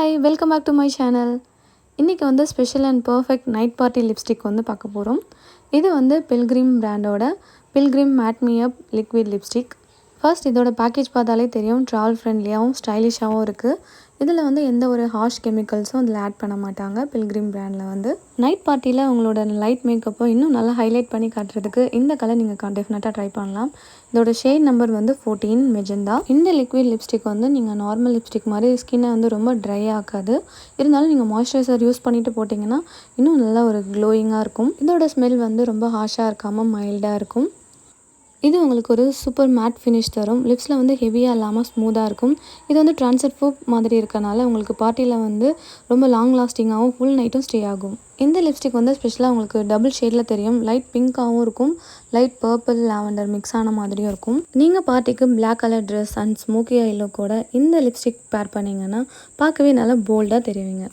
Hi, welcome back to my channel. இன்னைக்கு வந்து special and perfect night party lipstick வந்து பார்க்க போகிறோம். இது வந்து Pilgrim பிராண்டோட Pilgrim மேட் மீ அப் லிக்விட் லிப்ஸ்டிக். ஃபர்ஸ்ட் இதோட பேக்கேஜ் பார்த்தாலே தெரியும், ட்ராவல் ஃப்ரெண்ட்லியாகவும் ஸ்டைலிஷாகவும் இருக்குது. இதில் வந்து எந்த ஒரு ஹார்ஷ் கெமிக்கல்ஸும் இதில் ஆட் பண்ண மாட்டாங்க. Pilgrim பிராண்டில் வந்து நைட் பார்ட்டியில் உங்களோட லைட் மேக்கப்பை இன்னும் நல்லா ஹைலைட் பண்ணி காட்டுறதுக்கு இந்த கலர் நீங்கள் டெஃபினட்டாக ட்ரை பண்ணலாம். இதோட ஷேட் நம்பர் வந்து 14 மெஜந்தா. இந்த லிக்விட் லிப்ஸ்டிக் வந்து நீங்கள் நார்மல் லிப்ஸ்டிக் மாதிரி ஸ்கின்னை வந்து ரொம்ப ட்ரை ஆக்காது. இருந்தாலும் நீங்கள் மாய்ஸ்சரைசர் யூஸ் பண்ணிவிட்டு போட்டிங்கன்னா இன்னும் நல்லா ஒரு க்ளோயிங்காக இருக்கும். இதோட ஸ்மெல் வந்து ரொம்ப ஹார்ஷாக இருக்காமல் மைல்டாக இருக்கும். இது உங்களுக்கு ஒரு சூப்பர் மேட் ஃபினிஷ் தரும். லிப்ஸில் வந்து ஹெவியாக இல்லாமல் ஸ்மூத்தாக இருக்கும். இது வந்து ட்ரான்ஸ்ஃபர் ப்ரூஃப் மாதிரி இருக்கனால உங்களுக்கு பார்ட்டியில் வந்து ரொம்ப லாங் லாஸ்டிங்காகவும் ஃபுல் நைட்டும் ஸ்டே ஆகும். இந்த லிப்ஸ்டிக் வந்து ஸ்பெஷலாக உங்களுக்கு டபுள் ஷேடில் தெரியும். லைட் பிங்க்காகவும் இருக்கும், லைட் பர்பிள் லாவெண்டர் மிக்ஸ் ஆன மாதிரியும் இருக்கும். நீங்கள் பார்ட்டிக்கு black colour dress and smoky ஐலோ கூட இந்த லிப்ஸ்டிக் பேர் பண்ணிங்கன்னா பார்க்கவே நல்லா போல்டாக தெரிவிங்க.